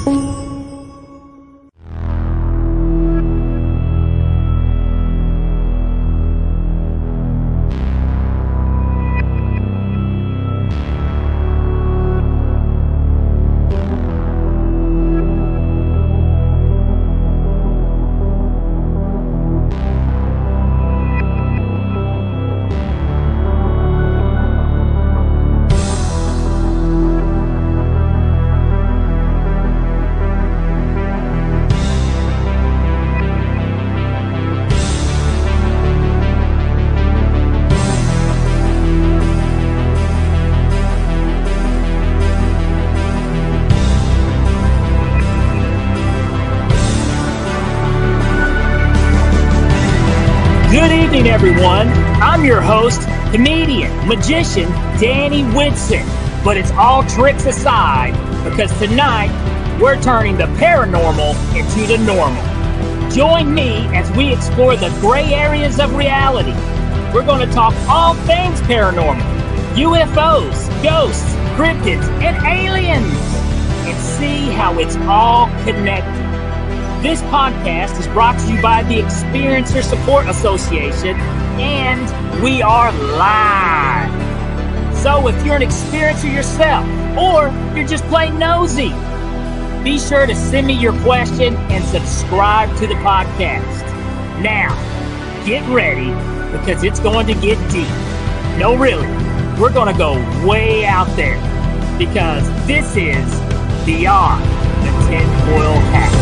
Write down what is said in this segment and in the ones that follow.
Good evening, everyone. I'm your host, comedian, magician, Danny Whitson. But it's all tricks aside, because tonight we're turning the paranormal into the normal. Join me as we explore the gray areas of reality. We're going to talk all things paranormal, UFOs, ghosts, cryptids, and aliens, and see how it's all connected. This podcast is brought to you by the Experiencer Support Association, and we are live. So if you're an experiencer yourself, or you're just plain nosy, be sure to send me your question and subscribe to the podcast. Now, get ready, because it's going to get deep. No, really, we're going to go way out there, because this is Beyond the Tinfoil Hat.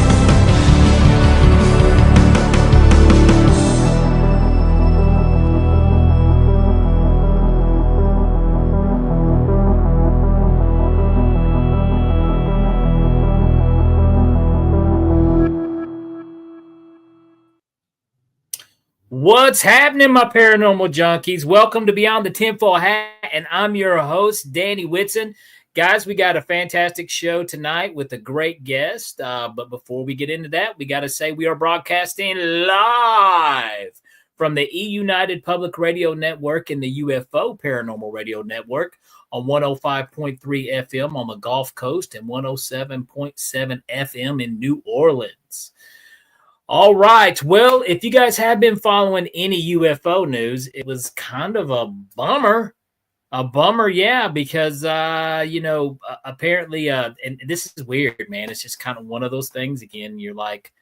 What's happening, my paranormal junkies? Welcome to Beyond the Tinfoil Hat, and I'm your host, Danny Whitson. Guys, we got a fantastic show tonight with a great guest. But before we get into that, we got to say we are broadcasting live from the E-United Public Radio Network and the UFO Paranormal Radio Network on 105.3 FM on the Gulf Coast and 107.7 FM in New Orleans. All right. Well, if you guys have been following any UFO news, it was kind of a bummer. Yeah, because, apparently, and this is weird, man. It's just kind of one of those things. Again, you're like,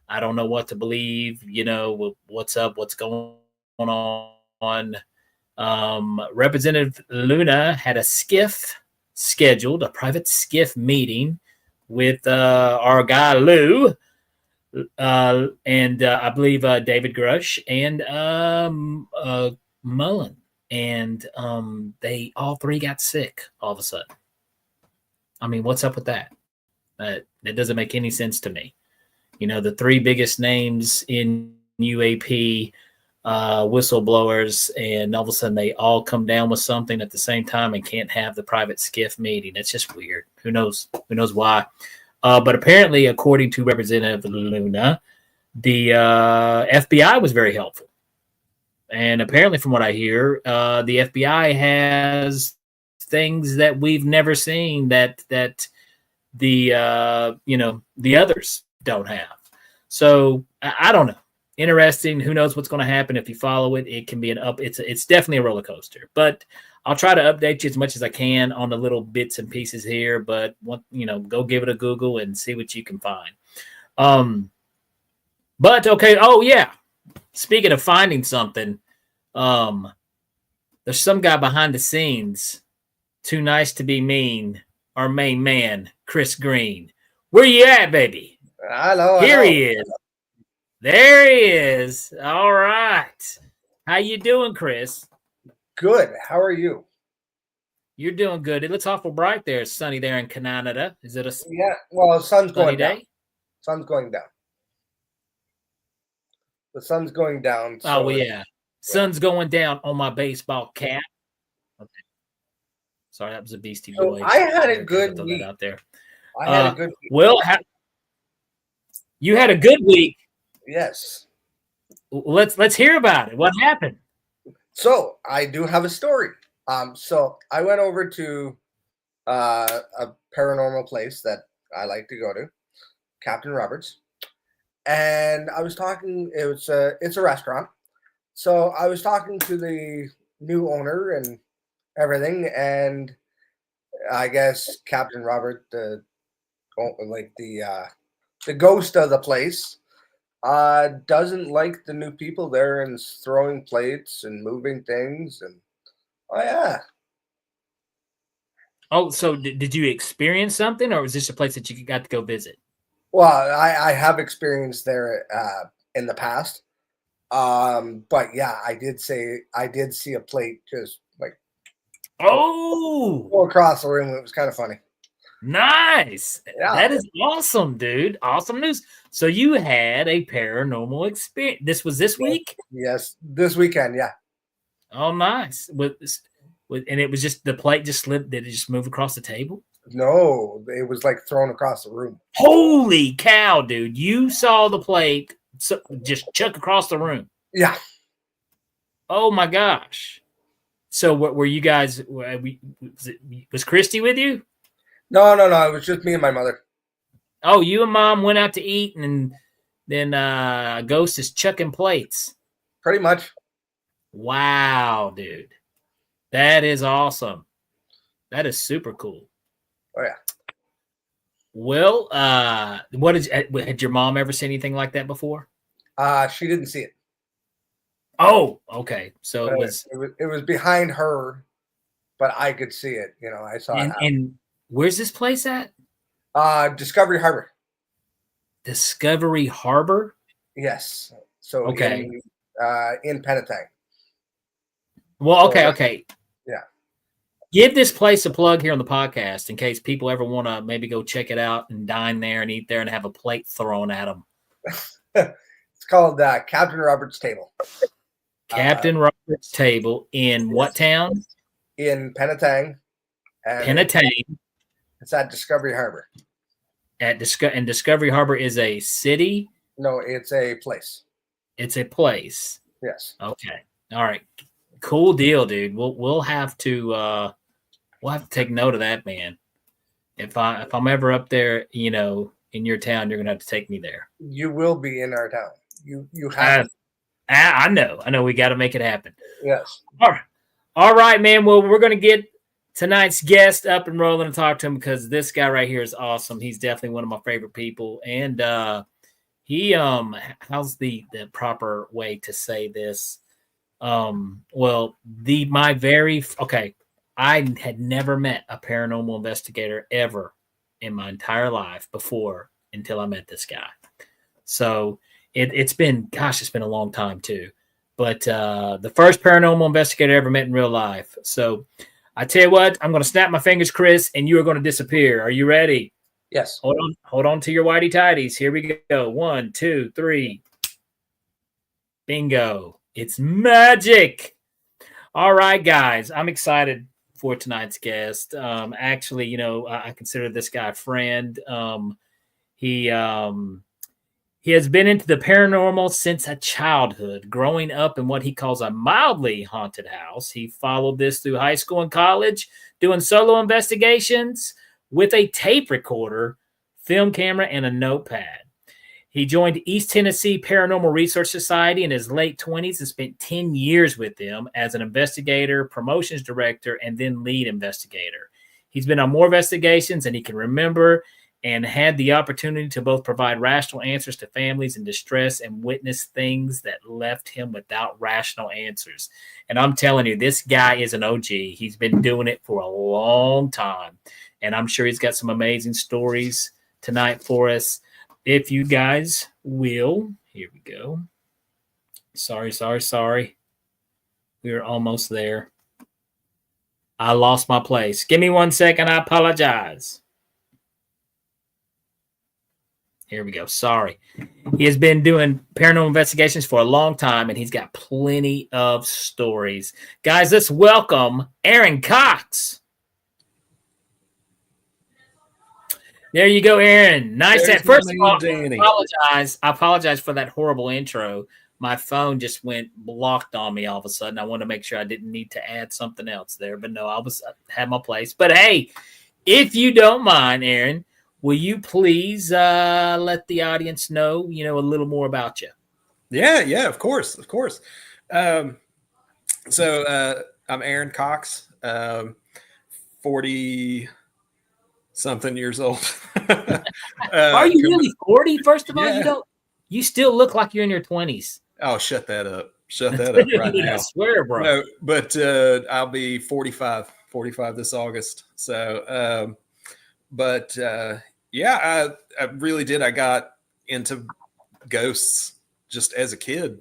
I don't know what to believe. What's up? What's going on? Representative Luna had a private skiff meeting with our guy, Lou. And I believe David Grush and Mullen, and they all three got sick all of a sudden. I mean, what's up with that? That doesn't make any sense to me. The three biggest names in UAP whistleblowers, and all of a sudden they all come down with something at the same time and can't have the private skiff meeting. It's just weird. Who knows why? But apparently, according to Representative Luna, the FBI was very helpful. And apparently, from what I hear, the FBI has things that we've never seen that the others don't have. So I don't know. Interesting. Who knows what's going to happen if you follow it? It can be it's definitely a roller coaster. But I'll try to update you as much as I can on the little bits and pieces here, but go give it a Google and see what you can find. But okay. Oh yeah. Speaking of finding something, there's some guy behind the scenes, too nice to be mean. Our main man, Chris Green. Where you at, baby? Hello. Here he is. There he is. All right. How you doing, Chris? Good. How are you? You're doing good. It looks awful bright there. It's sunny there in Canada. Is it a well, sun's going day? Down. Sun's going down. The sun's going down. So oh, yeah. Sun's going down on my baseball cap. Okay. Sorry, that was a Beastie Boy. I had a good week. Out there. I had a good week. Well, you had a good week. Yes. Let's hear about it. What happened? So I do have a story. So I went over to a paranormal place that I like to go to, Captain Roberts. And I was talking. It's a restaurant. So I was talking to the new owner and everything, and I guess Captain Robert, the ghost of the place, doesn't like the new people there and is throwing plates and moving things. And oh yeah. Oh, so did you experience something, or was this a place that you got to go visit? Well, I have experience there in the past. But yeah, I did see a plate just like go across the room. It was kind of funny. Nice. Yeah. That is awesome, dude. Awesome news. So you had a paranormal experience. This was this week? Yes, this weekend, yeah. Oh, nice. And it was just the plate just slipped. Did it just move across the table? No, it was like thrown across the room. Holy cow, dude. You saw the plate just chuck across the room. Yeah. Oh my gosh. So what were you guys, was Christy with you? No. It was just me and my mother. Oh, you and mom went out to eat, and then Ghost is chucking plates. Pretty much. Wow, dude. That is awesome. That is super cool. Oh, yeah. Well, had your mom ever seen anything like that before? She didn't see it. Oh, okay. So it was behind her, but I could see it. You know, I saw it. And where's this place at? Discovery Harbor. Discovery Harbor? Yes. So okay. In Penetang. Well, okay. Yeah. Give this place a plug here on the podcast in case people ever want to maybe go check it out and dine there and eat there and have a plate thrown at them. It's called Captain Roberts Table. Captain Roberts Table in what town? In Penetang. Penetang. It's at Discovery Harbor. And Discovery Harbor is a city? No, it's a place. It's a place. Yes. Okay. All right. Cool deal, dude. We'll have to take note of that, man. If I'm ever up there, you know, in your town, you're gonna have to take me there. You will be in our town. You have. I know. We got to make it happen. Yes. All right, man. Well, we're gonna get tonight's guest up and rolling and talk to him because this guy right here is awesome. He's definitely one of my favorite people, and he how's the proper way to say this? I had never met a paranormal investigator ever in my entire life before until I met this guy. So it's been a long time too. But the first paranormal investigator I ever met in real life. So I tell you what, I'm going to snap my fingers, Chris, and you are going to disappear. Are you ready? Yes. Hold on to your whitey tighties. Here we go. 1, 2, 3. Bingo. It's magic. All right, guys. I'm excited for tonight's guest. Actually, you know, I consider this guy a friend. He has been into the paranormal since a childhood, growing up in what he calls a mildly haunted house. He followed this through high school and college, doing solo investigations with a tape recorder, film camera, and a notepad. He joined East Tennessee Paranormal Research Society in his late 20s and spent 10 years with them as an investigator, promotions director, and then lead investigator. He's been on more investigations than he can remember and had the opportunity to both provide rational answers to families in distress and witness things that left him without rational answers. And I'm telling you, this guy is an OG. He's been doing it for a long time, and I'm sure he's got some amazing stories tonight for us. If you guys will, here we go. Sorry. We're almost there. I lost my place. Give me 1 second. I apologize. Here we go. Sorry. He has been doing paranormal investigations for a long time, and he's got plenty of stories. Guys, let's welcome Aaron Cox. There you go, Aaron. Nice. First of all, I apologize for that horrible intro. My phone just went blocked on me all of a sudden. I want to make sure I didn't need to add something else there, but no, I had my place. But hey, if you don't mind, Aaron, will you please let the audience know, a little more about you? Yeah, of course. So I'm Aaron Cox, 40 something years old. Are you really 40? First of all, yeah. you still look like you're in your 20s. Oh, shut that up right now. I swear, bro. No, but I'll be 45 this August. So, yeah, I really did. I got into ghosts just as a kid.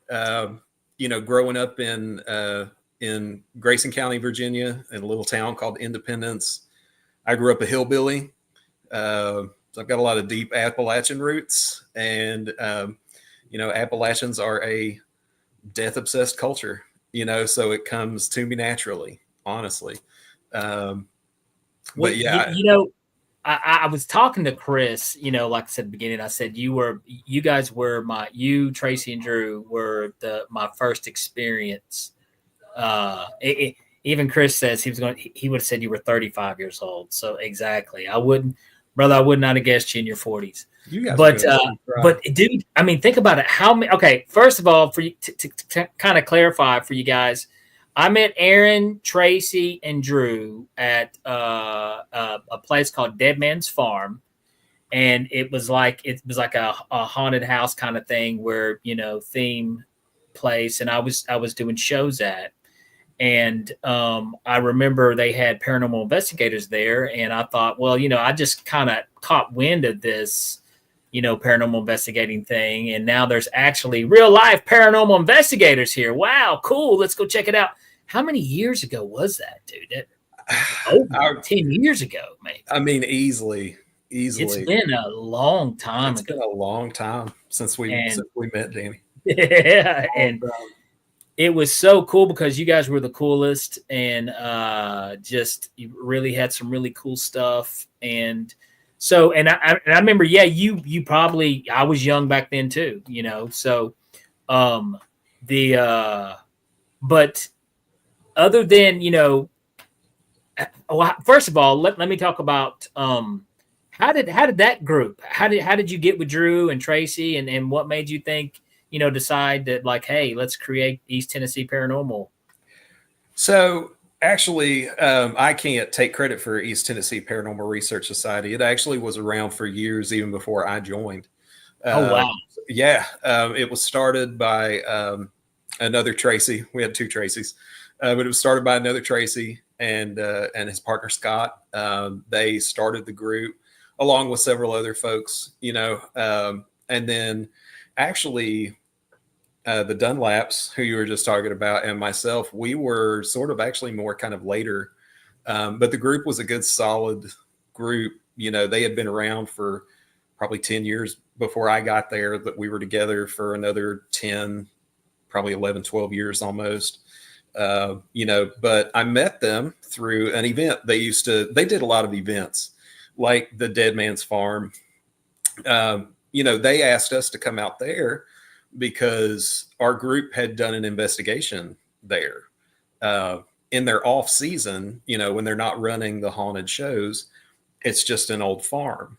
Growing up in Grayson County, Virginia, in a little town called Independence. I grew up a hillbilly. So I've got a lot of deep Appalachian roots, and Appalachians are a death-obsessed culture. So it comes to me naturally, honestly. But yeah, I was talking to Chris, like I said at the beginning, I said you guys were Tracy and Drew were my first experience. Even Chris says he would have said you were 35 years old. So exactly. I would not have guessed you in your 40s. But dude, I mean, think about it. Okay, first of all, for you to kind of clarify for you guys, I met Aaron, Tracy, and Drew at a place called Dead Man's Farm, and it was like a haunted house kind of thing where theme place, and I was doing shows at, and I remember they had paranormal investigators there, and I thought, well, I just kind of caught wind of this, paranormal investigating thing, and now there's actually real life paranormal investigators here. Wow, cool! Let's go check it out. How many years ago was that, dude? Over 10 years ago, maybe. I mean, easily. It's been a long time ago. It's been a long time since we met, Danny. Yeah, and it was so cool because you guys were the coolest, and just you really had some really cool stuff. And so, and I remember, yeah, you probably, I was young back then too, So, but other than, first of all, let me talk about how did that group, how did you get with Drew and Tracy, and what made you think, decide that, like, hey, let's create East Tennessee Paranormal? So actually, I can't take credit for East Tennessee Paranormal Research Society. It actually was around for years, even before I joined. Oh, wow. Yeah. It was started by another Tracy. We had two Tracys. But it was started by another Tracy and his partner, Scott. They started the group along with several other folks, and then actually the Dunlaps, who you were just talking about, and myself, we were sort of actually more kind of later. But the group was a good, solid group. They had been around for probably 10 years before I got there, that we were together for another 10, probably 11, 12 years almost. But I met them through an event. They did a lot of events like the Dead Man's Farm. They asked us to come out there because our group had done an investigation there in their off season, when they're not running the haunted shows. It's just an old farm,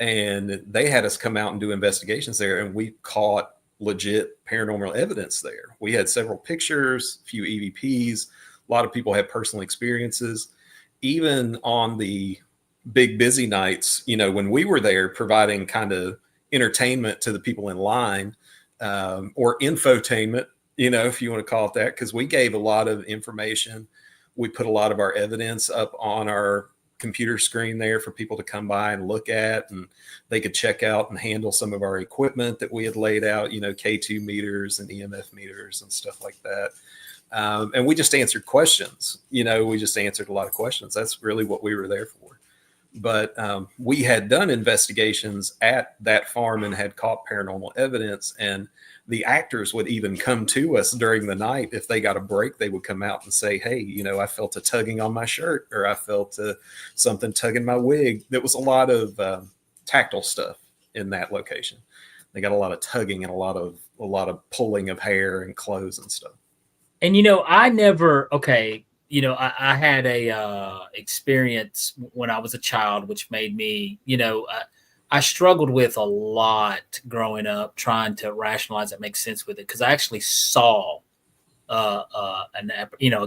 and they had us come out and do investigations there, and we caught legit paranormal evidence there. We had several pictures, a few EVPs. A lot of people had personal experiences. Even on the big busy nights, when we were there providing kind of entertainment to the people in line, or infotainment, if you want to call it that, because we gave a lot of information. We put a lot of our evidence up on our computer screen there for people to come by and look at, and they could check out and handle some of our equipment that we had laid out, K2 meters and EMF meters and stuff like that. And we just answered questions, we just answered a lot of questions. That's really what we were there for. But we had done investigations at that farm and had caught paranormal evidence, and the actors would even come to us during the night. If they got a break, they would come out and say, hey, I felt a tugging on my shirt, or I felt something tugging my wig. There was a lot of tactile stuff in that location. They got a lot of tugging and a lot of pulling of hair and clothes and stuff. And I never, okay, I had a experience when I was a child, which made me, I struggled with a lot growing up, trying to rationalize it, make sense with it, because I actually saw a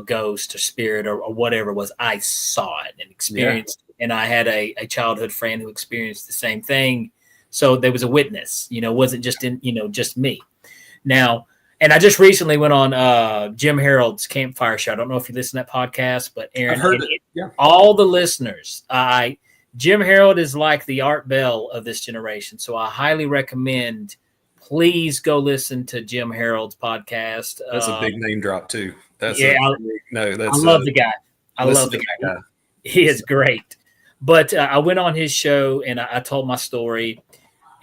ghost or spirit or whatever it was. I saw it and experienced it. And I had a childhood friend who experienced the same thing. So there was a witness, it wasn't just just me. Now, and I just recently went on Jim Harold's Campfire Show. I don't know if you listen to that podcast, but Aaron, I've heard it. Yeah. All the listeners, Jim Harold is like the Art Bell of this generation. So I highly recommend, please go listen to Jim Harold's podcast. That's a big name drop too. I love the guy. I love the guy. He is great. But I went on his show and I told my story.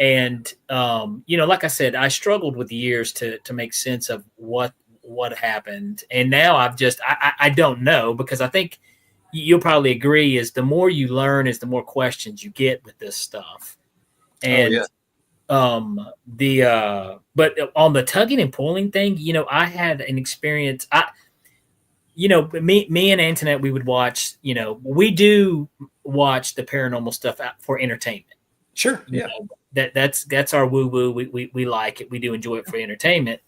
And, like I said, I struggled with years to make sense of what happened. And now I don't know, because I think you'll probably agree is the more you learn is the more questions you get with this stuff. And, but on the tugging and pulling thing, I had an experience. Me and Antoinette, we would watch, we do watch the paranormal stuff for entertainment. Sure. Yeah. That's our woo woo. We like it. We do enjoy it for entertainment.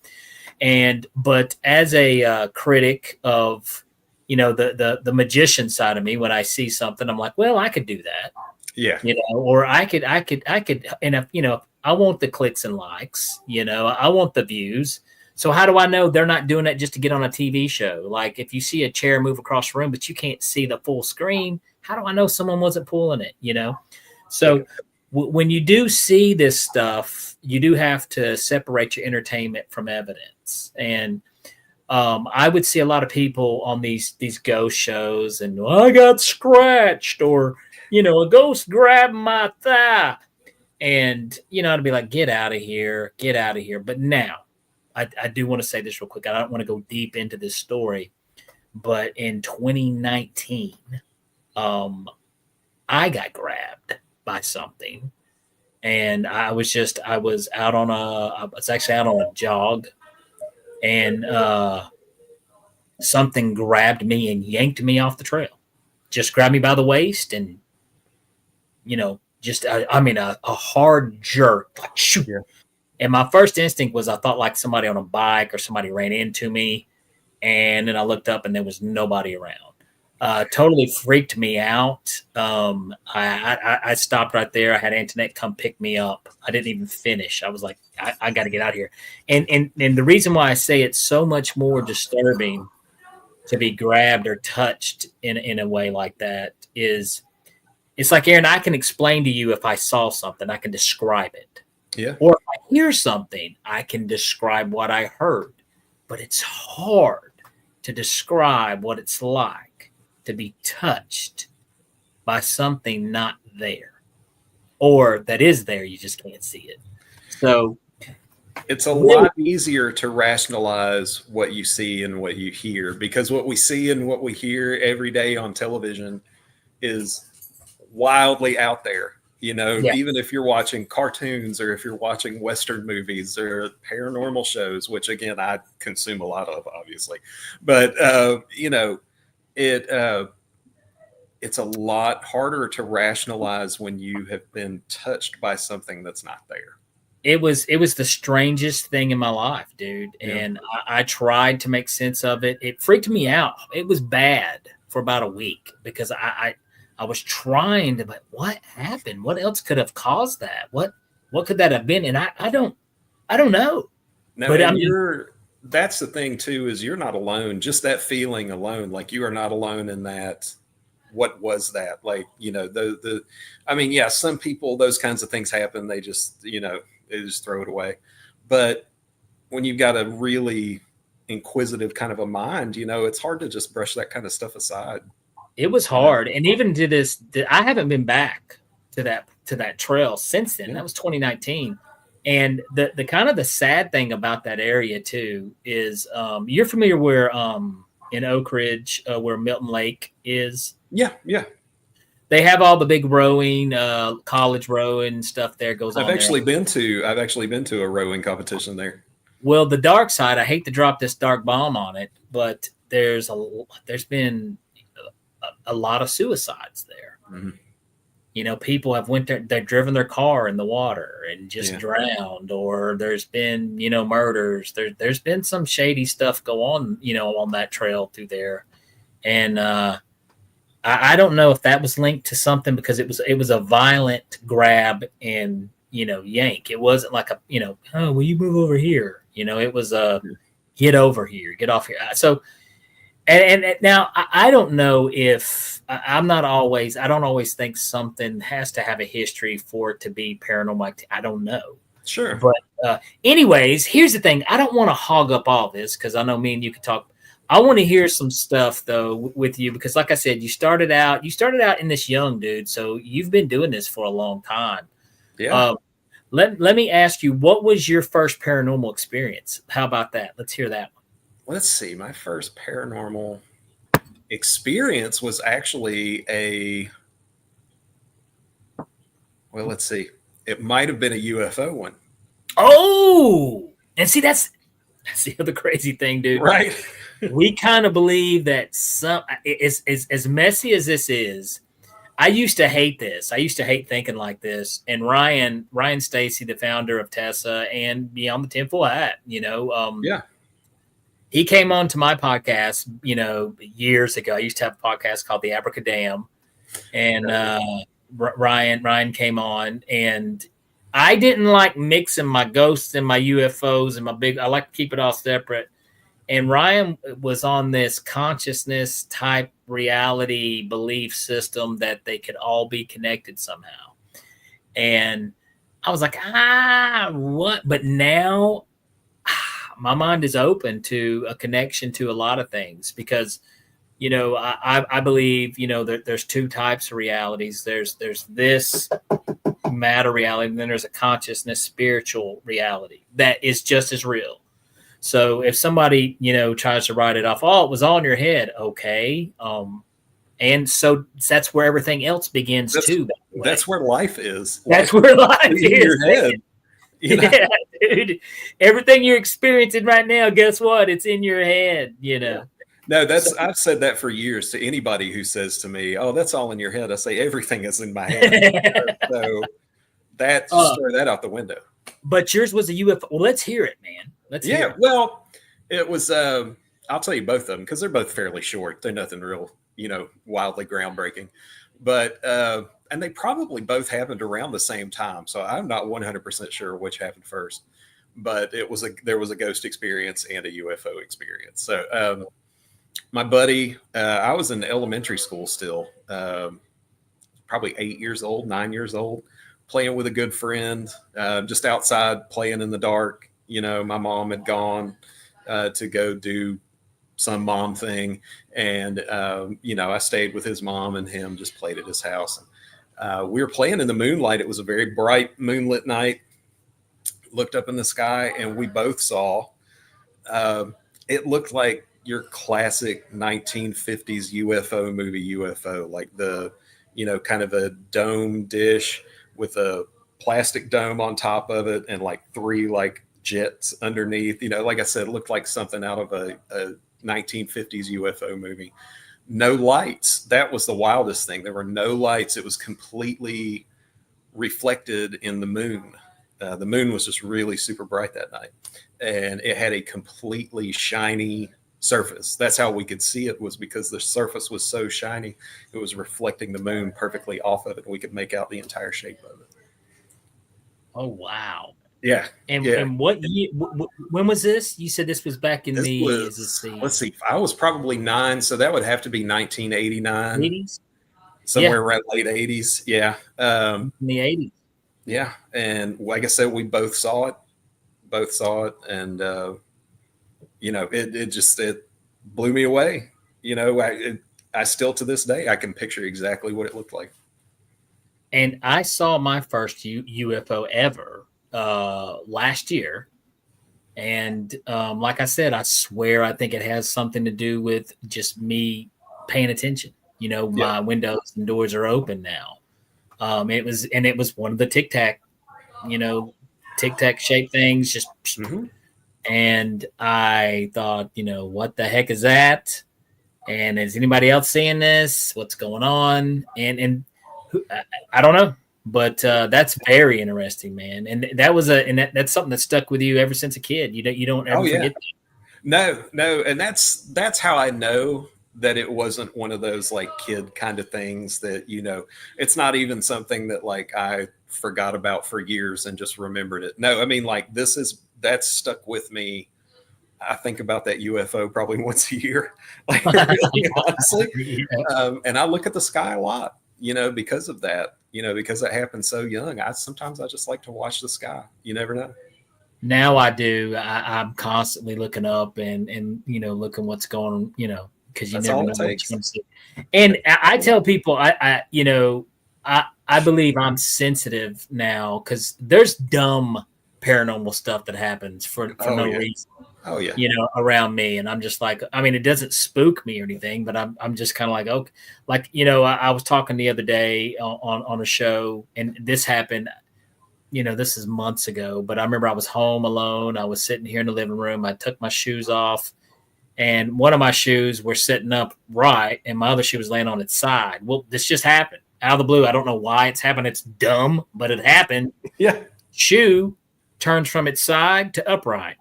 But as a critic of, the magician side of me, when I see something, I'm like, well, I could do that. Yeah. Or I could, and if, I want the clicks and likes, I want the views. So how do I know they're not doing that just to get on a TV show? Like if you see a chair move across the room, but you can't see the full screen, how do I know someone wasn't pulling it? So when you do see this stuff, you do have to separate your entertainment from evidence. And I would see a lot of people on these ghost shows, and I got scratched, or a ghost grabbed my thigh, and I'd be like, get out of here. But now, I do want to say this real quick. I don't want to go deep into this story, but in 2019, I got grabbed by something, and I was out on a jog, and something grabbed me and yanked me off the trail, just grabbed me by the waist, and a hard jerk, like shoot. Yeah. And my first instinct was I thought like somebody on a bike or somebody ran into me, and then I looked up and there was nobody around. Totally freaked me out. I stopped right there. I had Antoinette come pick me up. I didn't even finish. I was like, I got to get out of here. And the reason why I say it's so much more disturbing to be grabbed or touched in a way like that is, it's like, Aaron, I can explain to you if I saw something, I can describe it. Yeah. Or if I hear something, I can describe what I heard. But it's hard to describe what it's like to be touched by something not there, or that is there, you just can't see it. So it's a lot easier to rationalize what you see and what you hear, because what we see and what we hear every day on television is wildly out there. Even if you're watching cartoons or if you're watching Western movies or paranormal shows, which again, I consume a lot of, obviously, but, it's a lot harder to rationalize when you have been touched by something that's not there. It was the strangest thing in my life, dude. Yeah. And I tried to make sense of it. It freaked me out. It was bad for about a week because I was trying to, but what happened? What else could have caused that? What could that have been? And I don't know. No, but that's the thing too, is you're not alone. Just that feeling alone, like you are not alone in that. What was that? Like, some people, those kinds of things happen. They just, they just throw it away. But when you've got a really inquisitive kind of a mind, it's hard to just brush that kind of stuff aside. It was hard. And even to this, I haven't been back to that trail since then. Yeah. That was 2019. And the kind of the sad thing about that area too is you're familiar where in Oak Ridge where Milton Lake is. Yeah. They have all the big rowing, college rowing stuff there goes on. I've actually been to a rowing competition there. Well, the dark side, I hate to drop this dark bomb on it, but there's been a lot of suicides there. Mm-hmm. You know, people have went there, they've driven their car in the water and just drowned, or there's been, you know, murders. There's been some shady stuff go on, you know, on that trail through there. And I don't know if that was linked to something, because it was a violent grab and, you know, yank. It wasn't like a, you know, oh, will you move over here? You know, it was a get over here, get off here. So, and now I don't know if I don't always think something has to have a history for it to be paranormal. I don't know. Sure. But anyways, here's the thing. I don't want to hog up all this, because I know me and you could talk. I want to hear some stuff though with you, because like I said, you started out in this young, dude. So you've been doing this for a long time. Yeah. Let me ask you, what was your first paranormal experience? How about that? Let's hear that one. Let's see. My first paranormal experience was actually let's see. It might have been a UFO one. Oh, and see, that's the other crazy thing, dude. Right. We kind of believe that it's as messy as this is. I used to hate this. I used to hate thinking like this. And Ryan Stacy, the founder of TESA and Beyond the Tinfoil Hat, you know, he came on to my podcast, you know, years ago. I used to have a podcast called The Abracadam, and Ryan came on, and I didn't like mixing my ghosts and my UFOs and I like to keep it all separate. And Ryan was on this consciousness type reality belief system that they could all be connected somehow. And I was like, what? But now my mind is open to a connection to a lot of things, because, you know, I believe, you know, there's two types of realities. There's this matter reality, and then there's a consciousness spiritual reality that is just as real. So if somebody, you know, tries to write it off, oh, it was all in your head. Okay. And so that's where everything else begins too. That's where life is. That's where life is. In your head. You know? Yeah, dude. Everything you're experiencing right now, guess what? It's in your head, you know. No, I've said that for years to anybody who says to me, "Oh, that's all in your head." I say everything is in my head. So throw that out the window. But yours was a UFO. Well, let's hear it, man. Let's hear it. Well, it was. I'll tell you both of them because they're both fairly short. They're nothing real, you know, wildly groundbreaking. But and they probably both happened around the same time. So I'm not 100% sure which happened first. But there was a ghost experience and a UFO experience. So my buddy, I was in elementary school still, probably 9 years old, playing with a good friend, just outside playing in the dark. You know, my mom had gone to go do some mom thing. And, you know, I stayed with his mom, and him just played at his house. And, we were playing in the moonlight. It was a very bright moonlit night. Looked up in the sky, and we both saw, it looked like your classic 1950s UFO movie UFO, like the, you know, kind of a dome dish with a plastic dome on top of it and like three like jets underneath. You know, like I said, it looked like something out of a 1950s UFO movie. No lights. That was the wildest thing. There were no lights. It was completely reflected in the moon. The moon was just really super bright that night, and it had a completely shiny surface. That's how we could see it, was because the surface was so shiny. It was reflecting the moon perfectly off of it, and we could make out the entire shape of it. Oh, wow. Yeah. And what year, when was this? You said this was back in let's see, I was probably 9, so that would have to be 1989. 80s? Somewhere around late 80s. Yeah. In the 80s. Yeah. And like I said, we both saw it. And, you know, it blew me away. You know, I still to this day, I can picture exactly what it looked like. And I saw my first UFO ever last year. And like I said, I swear, I think it has something to do with just me paying attention. You know, my windows and doors are open now. It was one of the Tic Tac shaped things, just And I thought, what the heck is that? And is anybody else seeing this? What's going on? And I don't know, but that's very interesting, man. And that's something that stuck with you ever since a kid. You don't ever forget that. No, and that's how I know that it wasn't one of those like kid kind of things that, it's not even something that like I forgot about for years and just remembered it. No, I mean, like that's stuck with me. I think about that UFO probably once a year, like really, honestly. And I look at the sky a lot, because of that, because it happened so young. Sometimes I just like to watch the sky. You never know. Now I do. I'm constantly looking up and looking what's going on, because you never know what you're going to see. And I tell people, I believe I'm sensitive now because there's dumb paranormal stuff that happens for no reason. Oh yeah. Around me. And I'm just like, I mean, it doesn't spook me or anything, but I'm just kind of like, okay, like, I was talking the other day on a show, and this happened, this is months ago, but I remember I was home alone. I was sitting here in the living room. I took my shoes off, and one of my shoes were sitting up right, and my other shoe was laying on its side. Well, this just happened out of the blue. I don't know why it's happened. It's dumb, but it happened. Yeah. Shoe turns from its side to upright.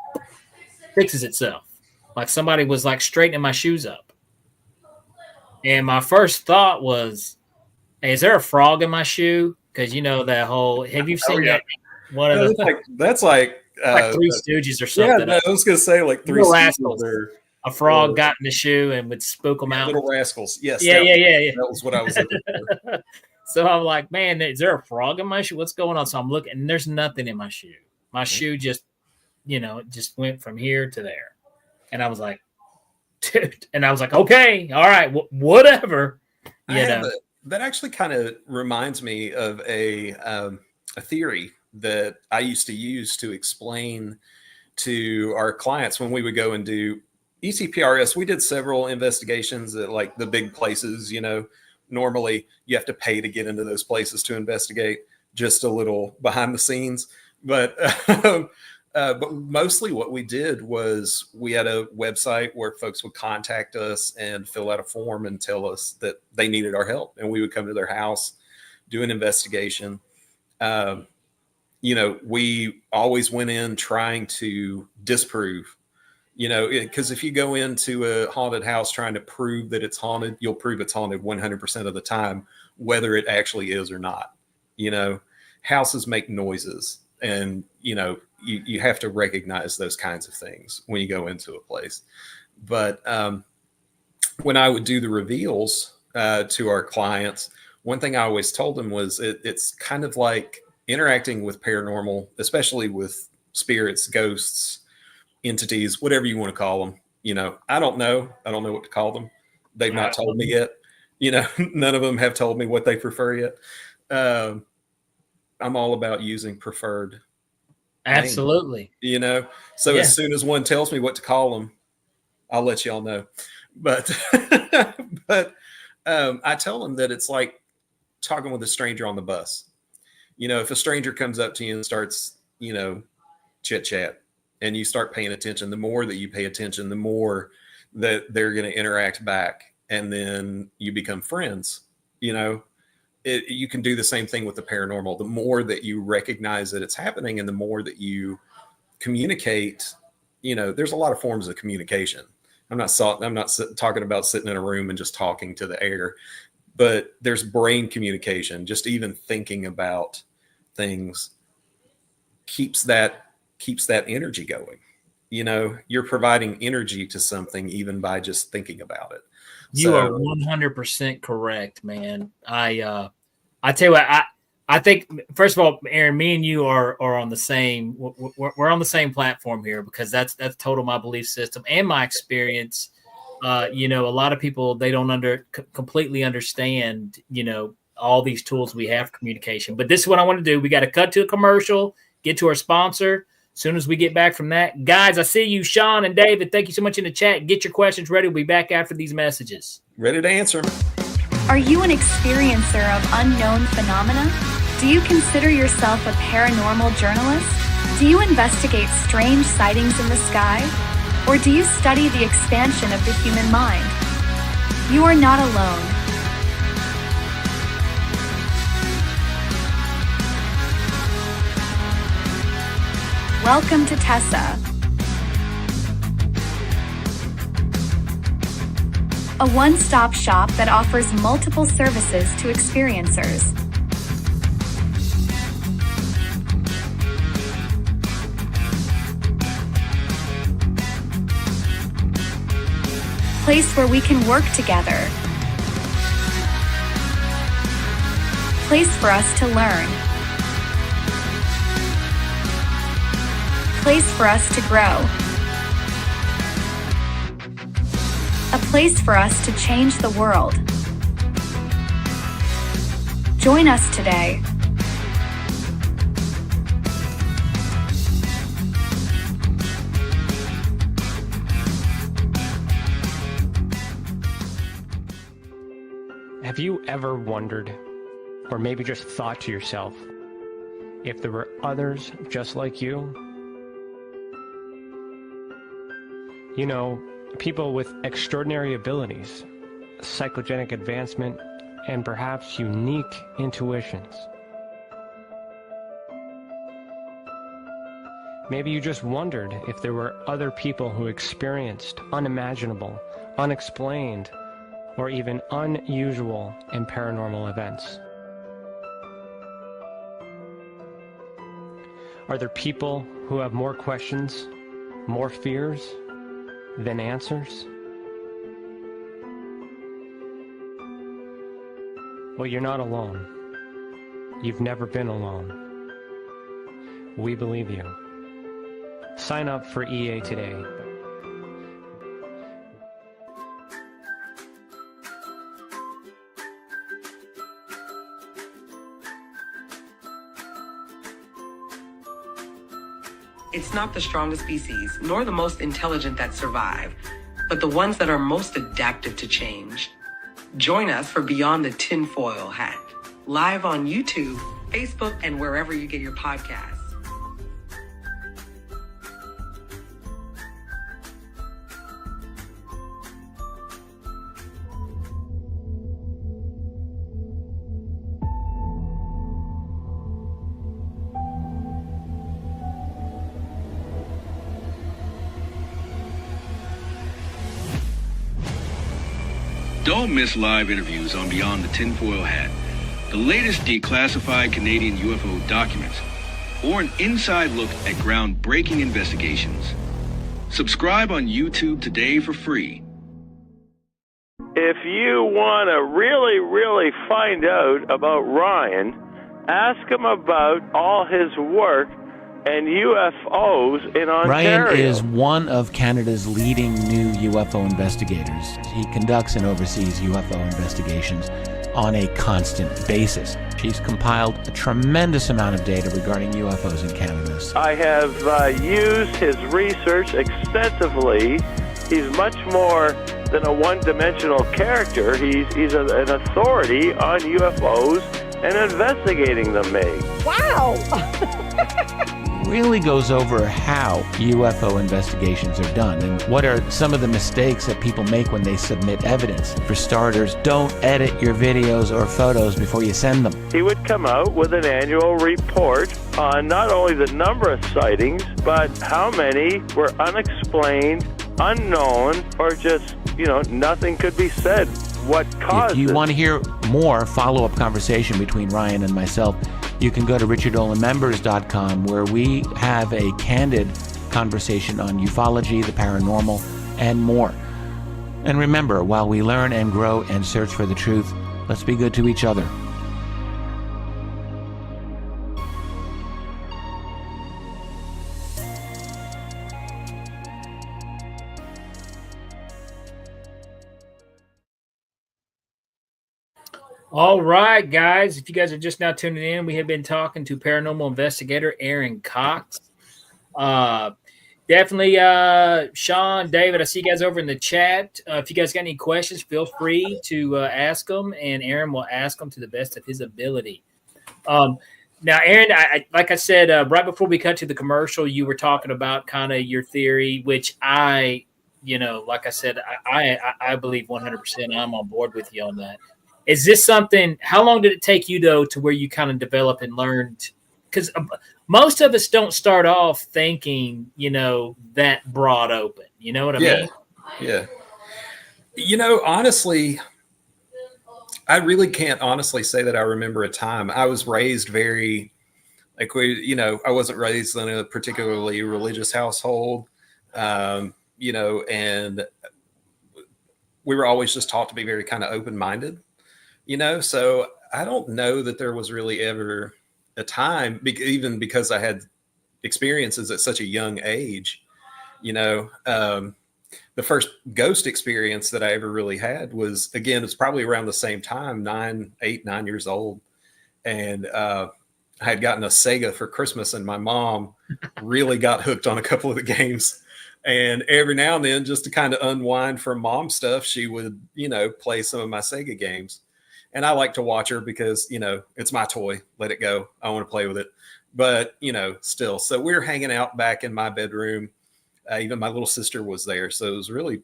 Fixes itself. Like somebody was like straightening my shoes up. And my first thought was, hey, is there a frog in my shoe? Because that whole, have you seen that? One of that's like Three Stooges or something. Yeah, I was gonna say like Three Rascals. A frog got in the shoe and would spook them out. Little Rascals. Yes. Yeah. That was what I was looking for. So I'm like, man, is there a frog in my shoe? What's going on? So I'm looking, and there's nothing in my shoe. My shoe just, just went from here to there. And I was like, dude. And I was like, okay, all right, whatever. That actually kind of reminds me of a theory that I used to use to explain to our clients when we would go and do ECPRS. We did several investigations at like the big places. Normally you have to pay to get into those places to investigate. Just a little behind the scenes, but mostly what we did was we had a website where folks would contact us and fill out a form and tell us that they needed our help, and we would come to their house, do an investigation. We always went in trying to disprove, because if you go into a haunted house trying to prove that it's haunted, you'll prove it's haunted 100% of the time, whether it actually is or not. Houses make noises, and, you have to recognize those kinds of things when you go into a place. But when I would do the reveals to our clients, one thing I always told them was it's kind of like interacting with paranormal, especially with spirits, ghosts, entities, whatever you want to call them. I don't know what to call them. They've not told me yet. None of them have told me what they prefer yet. I'm all about using preferred. Absolutely. So as soon as one tells me what to call them, I'll let y'all know. But I tell them that it's like talking with a stranger on the bus. If a stranger comes up to you and starts, chit chat, and you start paying attention, the more that you pay attention, the more that they're going to interact back, and then you become friends. You can do the same thing with the paranormal. The more that you recognize that it's happening, and the more that you communicate, there's a lot of forms of communication. I'm not talking about sitting in a room and just talking to the air, but there's brain communication. Just even thinking about things keeps that energy going. You're providing energy to something even by just thinking about it. You are 100% correct, man. I tell you what, I think, first of all, Aaron, me and you are on the same, we're on the same platform here, because that's total my belief system and my experience. A lot of people, they don't completely understand, all these tools we have for communication. But this is what I want to do. We got to cut to a commercial, get to our sponsor. As soon as we get back from that, guys, I see you, Sean and David. Thank you so much in the chat. Get your questions ready. We'll be back after these messages. Ready to answer them. Are you an experiencer of unknown phenomena? Do you consider yourself a paranormal journalist? Do you investigate strange sightings in the sky? Or do you study the expansion of the human mind? You are not alone. Welcome to TESA, a one-stop shop that offers multiple services to experiencers. Place where we can work together. Place for us to learn. Place for us to grow. A place for us to change the world. Join us today. Have you ever wondered, or maybe just thought to yourself, if there were others just like you? You know, people with extraordinary abilities, psychogenic advancement, and perhaps unique intuitions. Maybe you just wondered if there were other people who experienced unimaginable, unexplained, or even unusual and paranormal events. Are there people who have more questions, more fears than answers? Well, you're not alone. You've never been alone. We believe you. Sign up for EA today. It's not the strongest species, nor the most intelligent that survive, but the ones that are most adaptive to change. Join us for Beyond the Tinfoil Hat, live on YouTube, Facebook, and wherever you get your podcasts. Don't miss live interviews on Beyond the Tinfoil Hat, the latest declassified Canadian UFO documents, or an inside look at groundbreaking investigations. Subscribe on YouTube today for free. If you want to really find out about Ryan, ask him about all his work and UFOs in Ontario. Ryan is one of Canada's leading new UFO investigators. He conducts and oversees UFO investigations on a constant basis. He's compiled a tremendous amount of data regarding UFOs in Canada. I have used his research extensively. He's much more than a one-dimensional character. He's an authority on UFOs and investigating them, Meg. Wow! Really goes over how UFO investigations are done and what are some of the mistakes that people make when they submit evidence. For starters, don't edit your videos or photos before you send them. He would come out with an annual report on not only the number of sightings, but how many were unexplained, unknown, or just, nothing could be said. What caused it? If you want to hear more follow-up conversation between Ryan and myself, you can go to richardolanmembers.com, where we have a candid conversation on ufology, the paranormal, and more. And remember, while we learn and grow and search for the truth, let's be good to each other. All right, guys. If you guys are just now tuning in, we have been talking to paranormal investigator Aaron Cox. Definitely, Sean, David, I see you guys over in the chat. If you guys got any questions, feel free to ask them, and Aaron will ask them to the best of his ability. Now, Aaron, like I said, right before we cut to the commercial, you were talking about kind of your theory, which like I said, I believe 100%. I'm on board with you on that. Is this something? How long did it take you though to where you kind of developed and learned? Because most of us don't start off thinking, that broad open. You know what I mean? Yeah. Honestly, I really can't honestly say that I remember a time. I was raised very, I wasn't raised in a particularly religious household, and we were always just taught to be very kind of open-minded, so I don't know that there was really ever a time, even because I had experiences at such a young age, the first ghost experience that I ever really had was, again, it's probably around the same time, 9 years old. And I had gotten a Sega for Christmas, and my mom really got hooked on a couple of the games. And every now and then, just to kind of unwind from mom stuff, she would, play some of my Sega games. And I like to watch her because, it's my toy. Let it go. I want to play with it. But, still. So we were hanging out back in my bedroom. Even my little sister was there. So it was really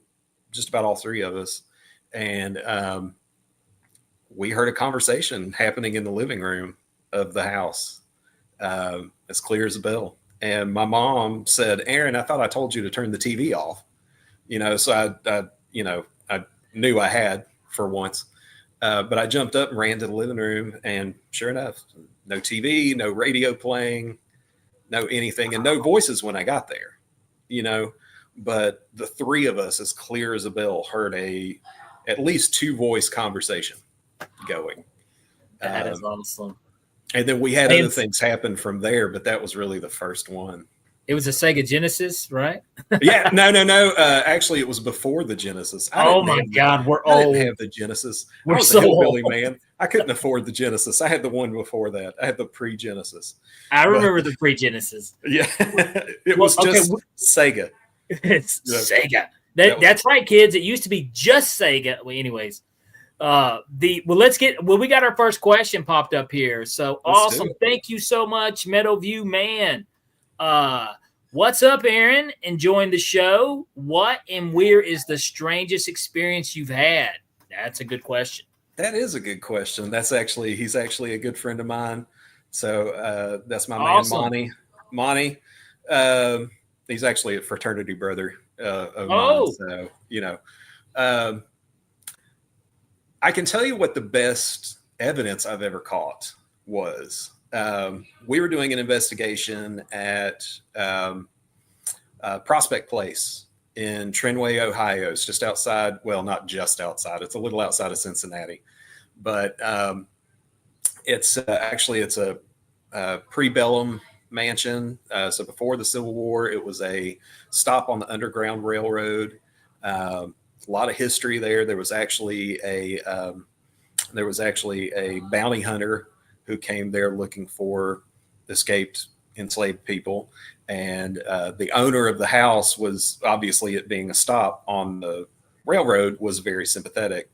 just about all three of us. And we heard a conversation happening in the living room of the house, as clear as a bell. And my mom said, "Aaron, I thought I told you to turn the TV off." So I knew I had for once. But I jumped up and ran to the living room, and sure enough, no TV, no radio playing, no anything, and no voices when I got there. But the three of us, as clear as a bell, heard at least 2 voice conversation going. That is awesome. And then we had other things happen from there, but that was really the first one. It was a Sega Genesis, right? Yeah, no. Actually, it was before the Genesis. Oh my God, we're old. I old. didn't have the Genesis. We're I was so a hillbilly old. man. I couldn't afford the Genesis. I had the one before that. I had the pre-Genesis. I remember the pre-Genesis. Yeah, it was just Sega. It's Sega. That's right, kids. It used to be just Sega. Well, anyways, we got our first question popped up here. So awesome! Thank you so much, Meadowview Man. What's up, Aaron? Enjoying the show? What and where is the strangest experience you've had? That's a good question. That is a good question. He's actually a good friend of mine. So that's my awesome. man, Monty. He's actually a fraternity brother of mine. So, I can tell you what the best evidence I've ever caught was. We were doing an investigation at Prospect Place in Trenway, Ohio. It's just outside. Well, not just outside. It's a little outside of Cincinnati, but it's a pre-bellum mansion. So before the Civil War, it was a stop on the Underground Railroad. A lot of history there. There was actually a bounty hunter who came there looking for escaped enslaved people. And the owner of the house was, obviously it being a stop on the railroad, was very sympathetic.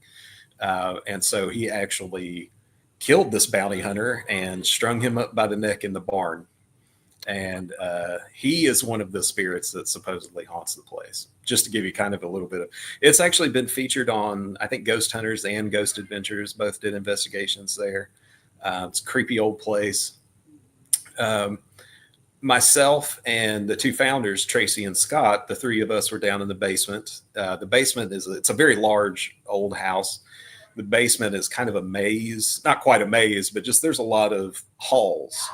And so he actually killed this bounty hunter and strung him up by the neck in the barn. And he is one of the spirits that supposedly haunts the place. Just to give you kind of a little bit of, it's actually been featured on, I think, Ghost Hunters and Ghost Adventures both did investigations there. It's a creepy old place. Myself and the 2 founders, Tracy and Scott, the 3 of us were down in the basement. The basement it's a very large old house. The basement is kind of a maze, not quite a maze, but just there's a lot of halls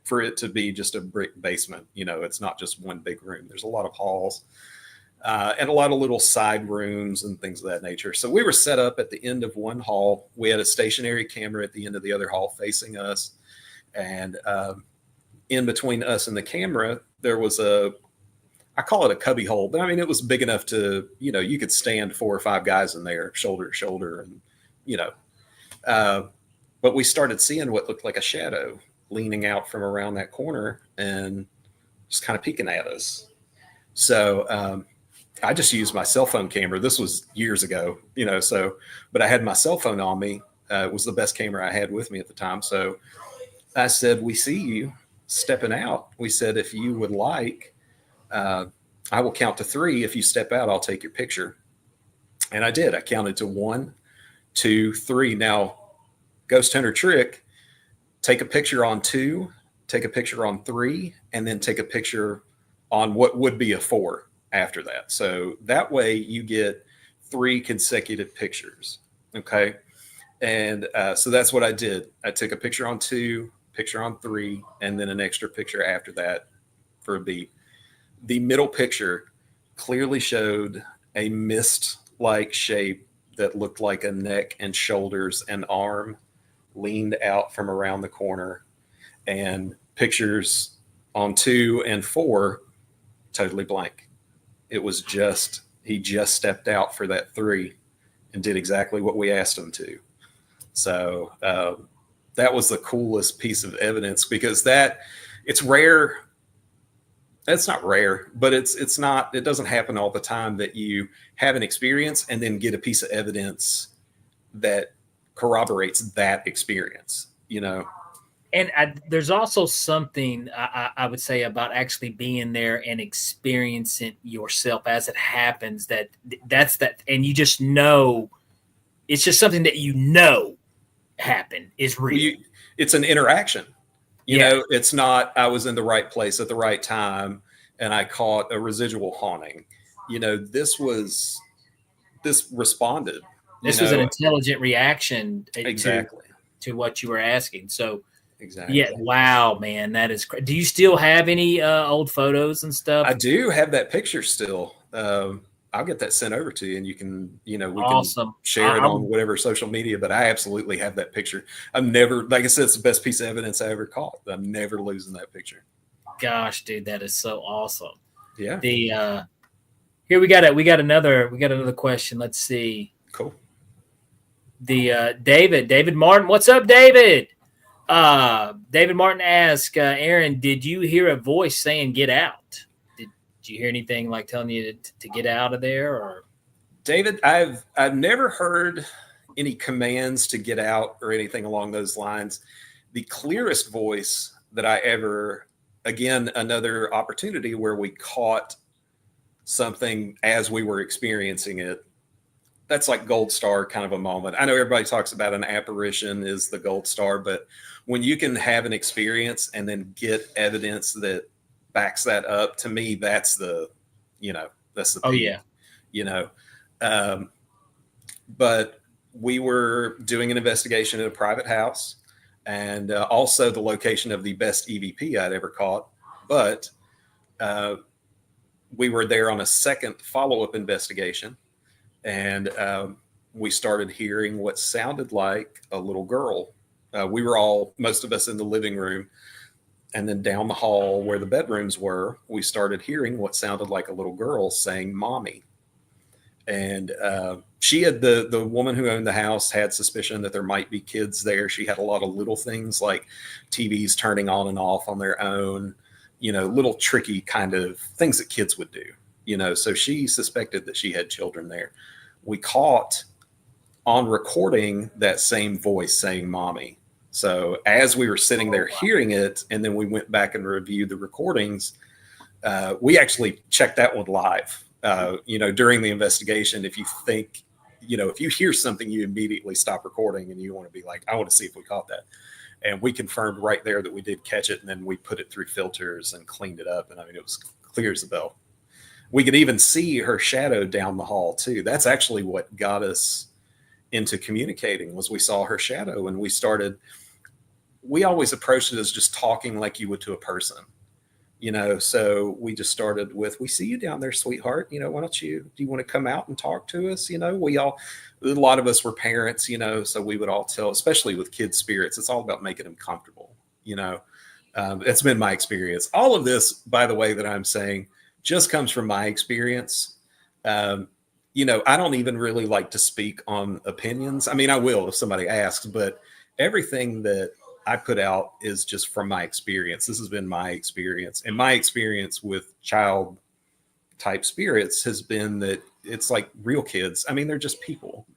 for it to be just a brick basement. It's not just one big room. There's a lot of halls and a lot of little side rooms and things of that nature. So we were set up at the end of one hall. We had a stationary camera at the end of the other hall facing us. And in between us and the camera, there was I call it a cubby hole, but I mean, it was big enough to, you could stand 4 or 5 guys in there, shoulder to shoulder. And, but we started seeing what looked like a shadow leaning out from around that corner and just kind of peeking at us. So I just used my cell phone camera. This was years ago, but I had my cell phone on me. It was the best camera I had with me at the time. So I said, we see you stepping out. We said, if you would like, I will count to 3. If you step out, I'll take your picture. And I did. I counted to 1, 2, 3. Now, ghost hunter trick, take a picture on 2, take a picture on 3, and then take a picture on what would be a 4 after that. So that way you get 3 consecutive pictures. Okay. And so that's what I did. I took a picture on 2, picture on 3, and then an extra picture after that for a beat. The middle picture clearly showed a mist-like shape that looked like a neck and shoulders and arm leaned out from around the corner. And pictures on 2 and 4, totally blank. It was just, he just stepped out for that 3 and did exactly what we asked him to. So that was the coolest piece of evidence, because it's rare. It's not rare, but it's not, it doesn't happen all the time that you have an experience and then get a piece of evidence that corroborates that experience, And there's also something I would say about actually being there and experiencing yourself as it happens. That's that, and you just know, it's just something that happened is real. It's an interaction. You know, it's not, I was in the right place at the right time and I caught a residual haunting. This responded. This was an intelligent reaction exactly to what you were asking. So exactly. Yeah. Wow, man. That is crazy. Do you still have any old photos and stuff? I do have that picture still. I'll get that sent over to you, and you can, we Awesome. can share it on whatever social media, but I absolutely have that picture. I'm never, like I said, it's the best piece of evidence I ever caught. I'm never losing that picture. Gosh, dude, that is so awesome. Yeah. Here we got another question. Let's see. Cool. David Martin. What's up, David? David Martin asked, Aaron, did you hear a voice saying get out? Did you hear anything like telling you to get out of there? Or David, I've never heard any commands to get out or anything along those lines. The clearest voice that I ever, again, another opportunity where we caught something as we were experiencing it. That's like gold star kind of a moment. I know everybody talks about an apparition is the gold star, but when you can have an experience and then get evidence that backs that up, to me, that's the, that's the peak, but we were doing an investigation at a private house, and also the location of the best EVP I'd ever caught. But we were there on a second follow-up investigation, and we started hearing what sounded like a little girl. We were most of us in the living room, and then down the hall where the bedrooms were, we started hearing what sounded like a little girl saying mommy. And she had, the woman who owned the house had suspicion that there might be kids there. She had a lot of little things like TVs turning on and off on their own, little tricky kind of things that kids would do, so she suspected that she had children there. We caught on recording that same voice saying mommy. So as we were sitting there hearing it, and then we went back and reviewed the recordings, we actually checked that one live. During the investigation, if you think, if you hear something, you immediately stop recording and you want to be like, I want to see if we caught that. And we confirmed right there that we did catch it. And then we put it through filters and cleaned it up. And I mean, it was clear as a bell. We could even see her shadow down the hall too. That's actually what got us into communicating, was we saw her shadow, and we always approached it as just talking like you would to a person. So we just started with, we see you down there, sweetheart. Why don't do you want to come out and talk to us? A lot of us were parents, so we would all tell, especially with kids' spirits, it's all about making them comfortable. It's been my experience. All of this, by the way, that I'm saying just comes from my experience. I don't even really like to speak on opinions. I mean, I will if somebody asks, but everything that I put out is just from my experience. This has been my experience, and my experience with child type spirits has been that it's like real kids. I mean, they're just people.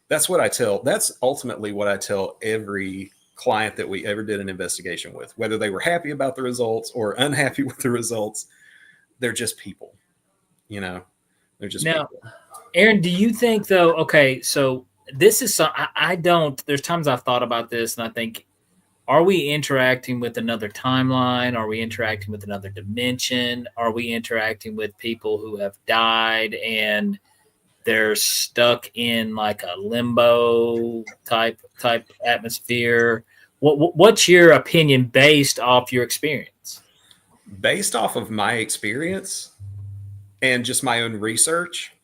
That's what I tell. That's ultimately what I tell every client that we ever did an investigation with, whether they were happy about the results or unhappy with the results. They're just people, they're just now, people. Aaron, do you think though? Okay, so this is I don't. There's times I've thought about this, and I think, are we interacting with another timeline? Are we interacting with another dimension? Are we interacting with people who have died and they're stuck in like a limbo type atmosphere? What's your opinion based off your experience? Based off of my experience and just my own research,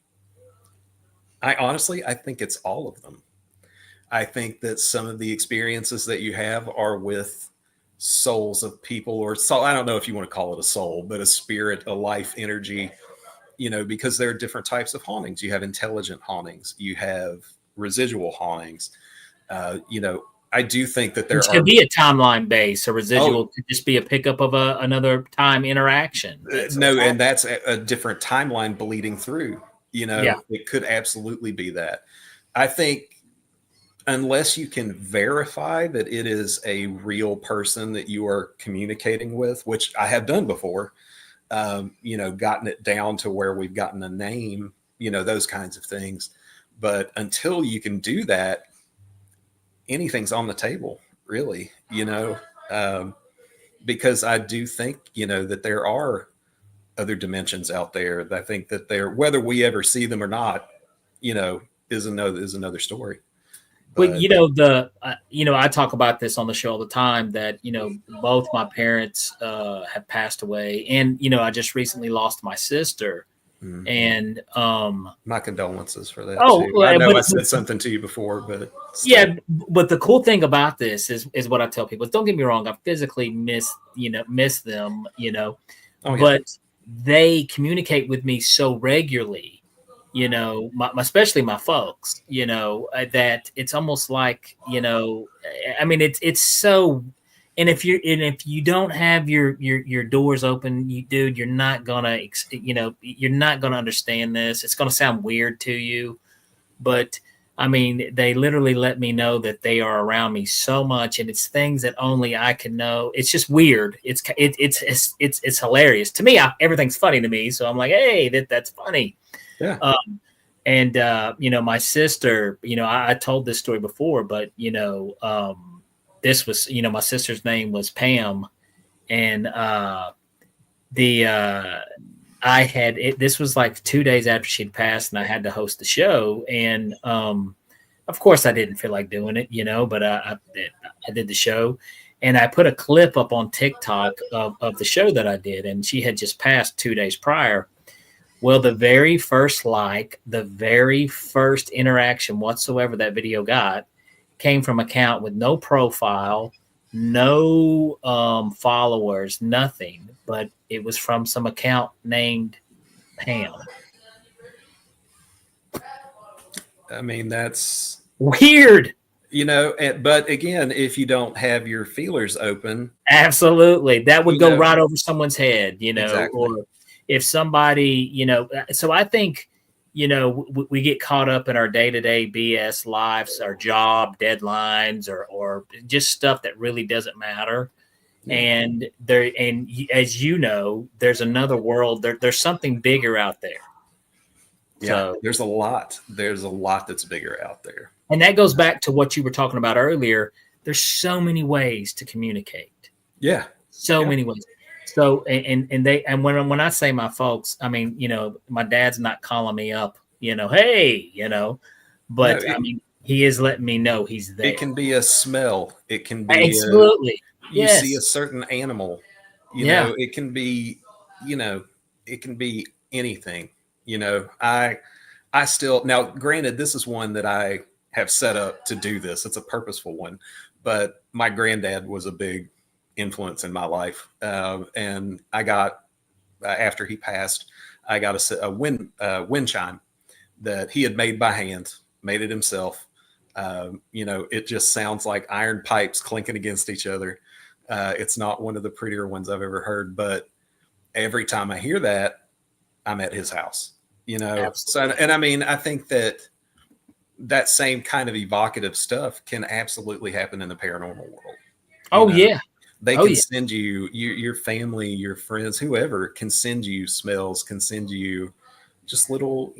I think it's all of them. I think that some of the experiences that you have are with souls of people, or soul. I don't know if you want to call it a soul, but a spirit, a life energy, because there are different types of hauntings. You have intelligent hauntings, you have residual hauntings. I do think that there could be a timeline base. A residual could just be a pickup of another time interaction. And that's a different timeline bleeding through. It could absolutely be that. I think unless you can verify that it is a real person that you are communicating with, which I have done before, gotten it down to where we've gotten a name, those kinds of things. But until you can do that, anything's on the table, really, because I do think, that there are other dimensions out there. I think that whether we ever see them or not, is another story. But I talk about this on the show all the time that, both my parents have passed away, and, I just recently lost my sister. Mm-hmm. And my condolences for that. Too. I know I said something to you before, but still. Yeah. But the cool thing about this is what I tell people is, don't get me wrong, I physically miss them, but they communicate with me so regularly, especially my folks, that it's almost like, it's so. And if you don't have your doors open, you're not gonna, you're not gonna understand this. It's gonna sound weird to you, but they literally let me know that they are around me so much, and it's things that only I can know. It's just weird. It's hilarious to me. Everything's funny to me, so I'm like, hey, that's funny. Yeah. My sister, I told this story before, but this was, my sister's name was Pam, and this was like 2 days after she'd passed, and I had to host the show, and of course I didn't feel like doing it, but I did the show, and I put a clip up on TikTok of the show that I did, and she had just passed 2 days prior. Well, the very first the very first interaction whatsoever that video got came from an account with no profile, no followers, nothing, but it was from some account named Pam. That's weird, but again, if you don't have your feelers open, absolutely, that would go right over someone's head, exactly. Or if somebody, so I think, we get caught up in our day-to-day BS lives, our job deadlines, or just stuff that really doesn't matter. Yeah. And as there's another world. There's something bigger out there. Yeah, so, there's a lot that's bigger out there. And that goes back to what you were talking about earlier. There's so many ways to communicate. Yeah. So many ways. So, and when I say my folks, my dad's not calling me up, hey, but he is letting me know he's there. It can be a smell. It can be absolutely. You see a certain animal, it can be, it can be anything, I still, now granted, this is one that I have set up to do this. It's a purposeful one, but my granddad was a big influence in my life. And I got, after he passed, I got a wind chime that he had made by hand, made it himself. It just sounds like iron pipes clinking against each other. It's not one of the prettier ones I've ever heard, but every time I hear that, I'm at his house, So, and I think that that same kind of evocative stuff can absolutely happen in the paranormal world. Oh, yeah. They can send you, your family, your friends, whoever can send you smells, can send you just little,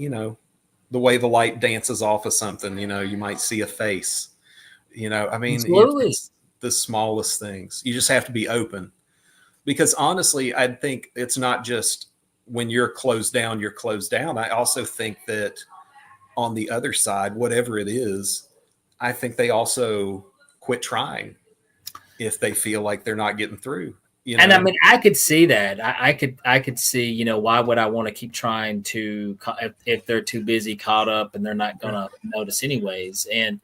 the way the light dances off of something, you might see a face, I mean, Absolutely. it's the smallest things. You just have to be open, because honestly, I think it's not just when you're closed down, you're closed down. I also think that on the other side, whatever it is, I think they also quit trying if they feel like they're not getting through. And I mean, I could see that. I could see, why would I want to keep trying to, if they're too busy, caught up, and they're not going to notice anyways. And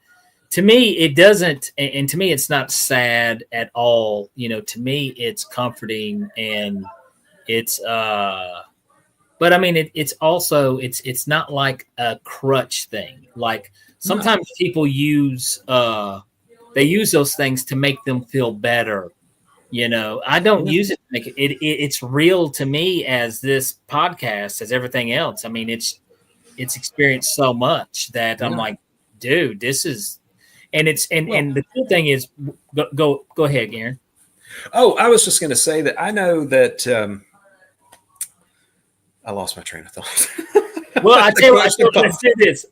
to me, it doesn't. And to me, it's not sad at all. To me, it's comforting, and it's, but I mean, it's also, it's not like a crutch thing. Like sometimes people use, they use those things to make them feel better. I don't use it to make it's real to me, as this podcast, as everything else. I mean, it's experienced so much that I'm like, dude, this is, and it's, and the cool thing is, go ahead, Aaron. Oh, I was just going to say that I know that, I lost my train of thought. Well, I tell you what,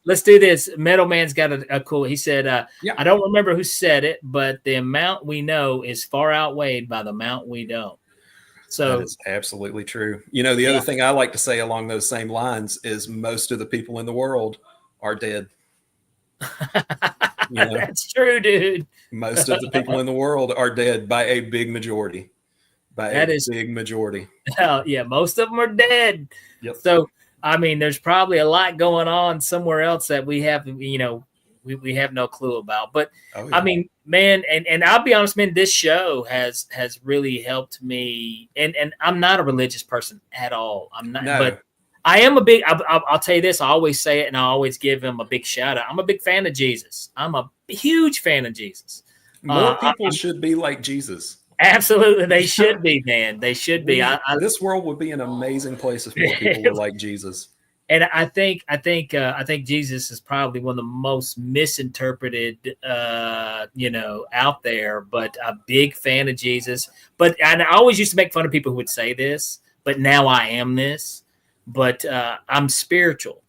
let's do this. Metal Man's got a cool, he said, I don't remember who said it, but the amount we know is far outweighed by the amount we don't. So that is absolutely true. The other thing I like to say along those same lines is most of the people in the world are dead. That's true, dude. Most of the people in the world are dead by a big majority. Big majority. Yeah, most of them are dead. Yep. So, I mean, there's probably a lot going on somewhere else that we have, we have no clue about. But I mean, man, and I'll be honest, man, this show has really helped me. And I'm not a religious person at all. I'm not, but I am a big, I'll tell you this, I always say it, and I always give him a big shout out. I'm a big fan of Jesus. I'm a huge fan of Jesus. More people should be like Jesus. Absolutely, they should be, man. They should be. This world would be an amazing place if more people were like Jesus. And I think Jesus is probably one of the most misinterpreted, out there. But a big fan of Jesus. And I always used to make fun of people who would say this, but now I am this. But I'm spiritual.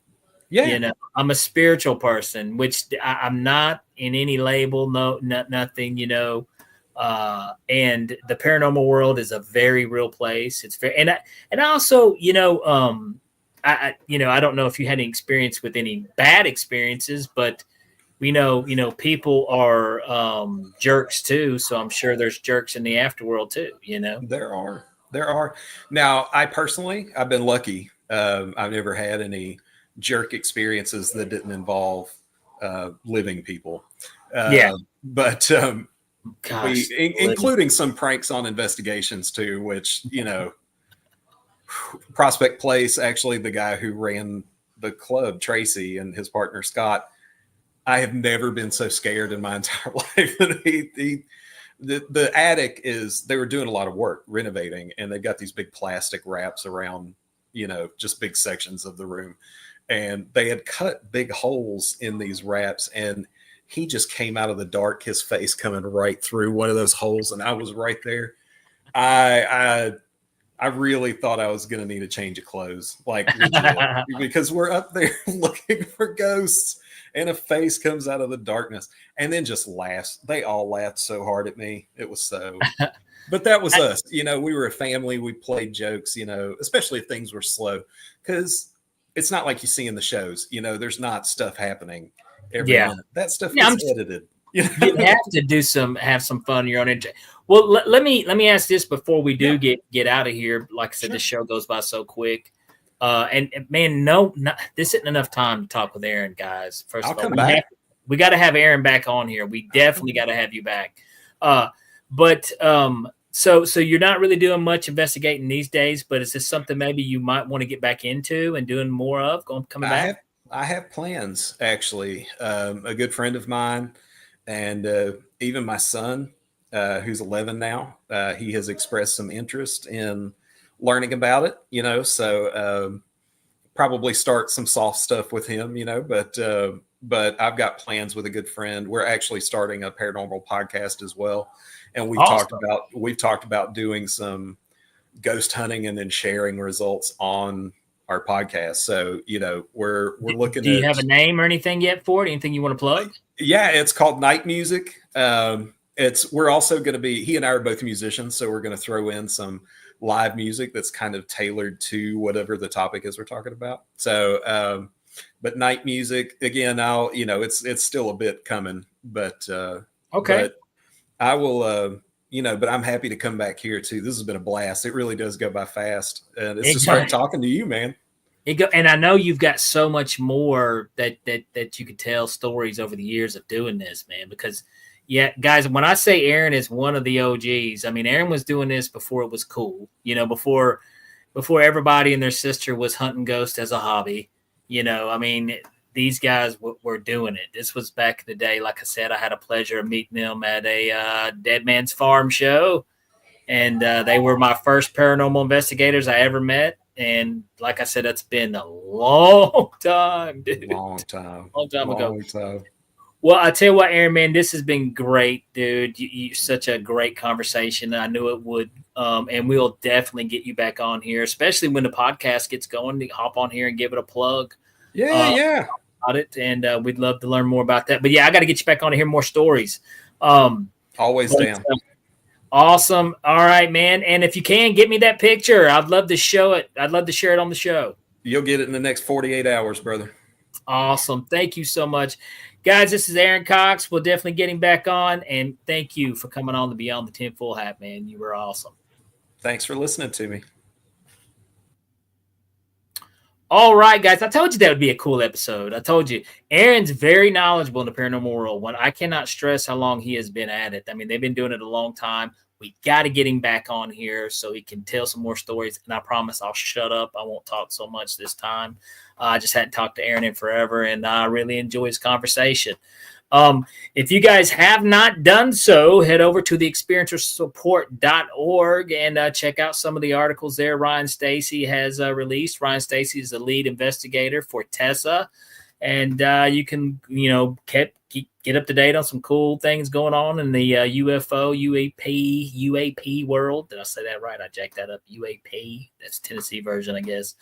Yeah, I'm a spiritual person, which I'm not in any label. No, nothing. And the paranormal world is a very real place. It's very, and I also, I don't know if you had any experience with any bad experiences, but we know, people are jerks too. So I'm sure there's jerks in the afterworld too. There are. Now, I've been lucky. I've never had any jerk experiences that didn't involve living people. But including some pranks on investigations too, which, Prospect Place, actually the guy who ran the club, Tracy, and his partner, Scott, I have never been so scared in my entire life. The attic they were doing a lot of work renovating, and they've got these big plastic wraps around, just big sections of the room. And they had cut big holes in these wraps, and he just came out of the dark, his face coming right through one of those holes. And I was right there. I really thought I was going to need a change of clothes, like legit, because we're up there looking for ghosts, and a face comes out of the darkness and then just laughs. They all laughed so hard at me. It was so, but that was us. We were a family. We played jokes, especially if things were slow, because it's not like you see in the shows, there's not stuff happening every minute. That stuff is edited. You have to have some fun on your own. Well, let me ask this before we do get out of here. Like I said, the show goes by so quick. And man, this isn't enough time to talk with Aaron, guys. First of all, we got to have Aaron back on here. We definitely got to have you back. So you're not really doing much investigating these days, but is this something maybe you might want to get back into and doing more of coming back? I have plans, actually. A good friend of mine, and even my son, who's 11 now, he has expressed some interest in learning about it, so probably start some soft stuff with him, but but I've got plans with a good friend. We're actually starting a paranormal podcast as well. And we've talked about doing some ghost hunting and then sharing results on our podcast. So, we're looking at. Do you have a name or anything yet for it? Anything you want to plug? Yeah, it's called Night Music. We're also going to be, he and I are both musicians, so we're going to throw in some live music that's kind of tailored to whatever the topic is we're talking about. So, but Night Music, again, it's still a bit coming, but okay. But I will, but I'm happy to come back here too. This has been a blast. It really does go by fast, and it's just great talking to you, man. And I know you've got so much more that you could tell stories over the years of doing this, man, because yeah, guys, when I say Aaron is one of the OGs, I mean, Aaron was doing this before it was cool, before everybody and their sister was hunting ghosts as a hobby, I mean, these guys were doing it. This was back in the day. Like I said, I had a pleasure of meeting them at a Dead Man's Farm show, and they were my first paranormal investigators I ever met. And like I said, it's been a long time, dude. Long time ago. Well, I tell you what, Aaron, man, this has been great, dude. You such a great conversation. I knew it would. And we'll definitely get you back on here, especially when the podcast gets going. Hop on here and give it a plug. Yeah. About it, and we'd love to learn more about that. But yeah, I got to get you back on to hear more stories. Always down. Awesome. All right, man. And if you can, get me that picture. I'd love to show it. I'd love to share it on the show. You'll get it in the next 48 hours, brother. Awesome. Thank you so much. Guys, this is Aaron Cox. We'll definitely get him back on. And thank you for coming on the Beyond the Tinfoil Hat, man. You were awesome. Thanks for listening to me. All right, guys. I told you that would be a cool episode. I told you. Aaron's very knowledgeable in the paranormal world. I cannot stress how long he has been at it. I mean, they've been doing it a long time. We got to get him back on here so he can tell some more stories. And I promise I'll shut up. I won't talk so much this time. I just hadn't talked to Aaron in forever, and I really enjoy his conversation. If you guys have not done so, head over to theexperiencersupport.org and check out some of the articles there Ryan Stacy has released. Ryan Stacy is the lead investigator for TESA, and you can, get up to date on some cool things going on in the UFO, UAP world. Did I say that right? I jacked that up. UAP. That's Tennessee version, I guess.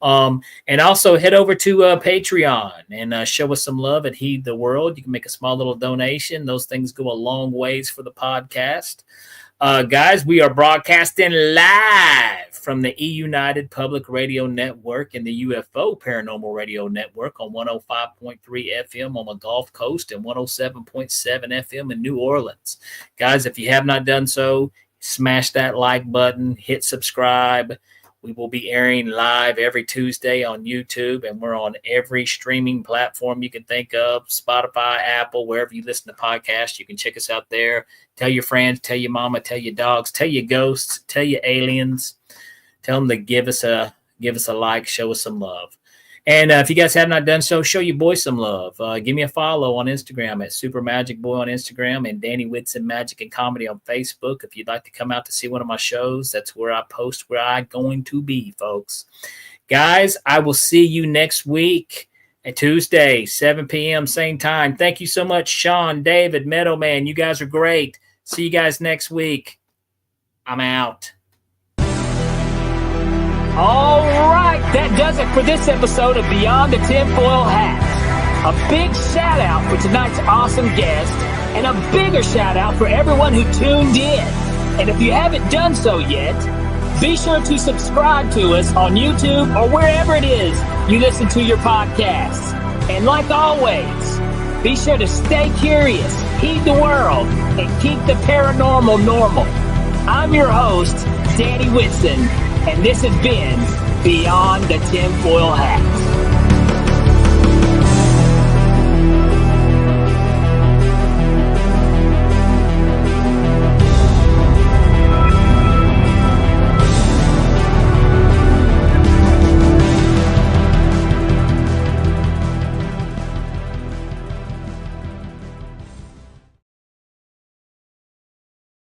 And also head over to Patreon and show us some love and Heed the World. You can make a small little donation. Those things go a long ways for the podcast. Guys, we are broadcasting live from the E-United Public Radio Network and the UFO Paranormal Radio Network on 105.3 FM on the Gulf Coast and 107.7 FM in New Orleans. Guys, if you have not done so, smash that like button, hit subscribe. We will be airing live every Tuesday on YouTube, and we're on every streaming platform you can think of, Spotify, Apple, wherever you listen to podcasts. You can check us out there. Tell your friends, tell your mama, tell your dogs, tell your ghosts, tell your aliens. Tell them to give us a like, show us some love. And if you guys have not done so, show your boy some love. Give me a follow on Instagram at Super Magic Boy on Instagram and Danny Whitson Magic and Comedy on Facebook. If you'd like to come out to see one of my shows, that's where I post where I'm going to be, folks. Guys, I will see you next week at Tuesday, 7 p.m., same time. Thank you so much, Sean, David, Meadowman. You guys are great. See you guys next week. I'm out. All right, that does it for this episode of Beyond the Tinfoil Hat. A big shout out for tonight's awesome guest, and a bigger shout out for everyone who tuned in. And if you haven't done so yet, be sure to subscribe to us on YouTube or wherever it is you listen to your podcasts. And like always, be sure to stay curious, heed the world, and keep the paranormal normal. I'm your host, Danny Whitson, and this has been Beyond the Tinfoil Hat.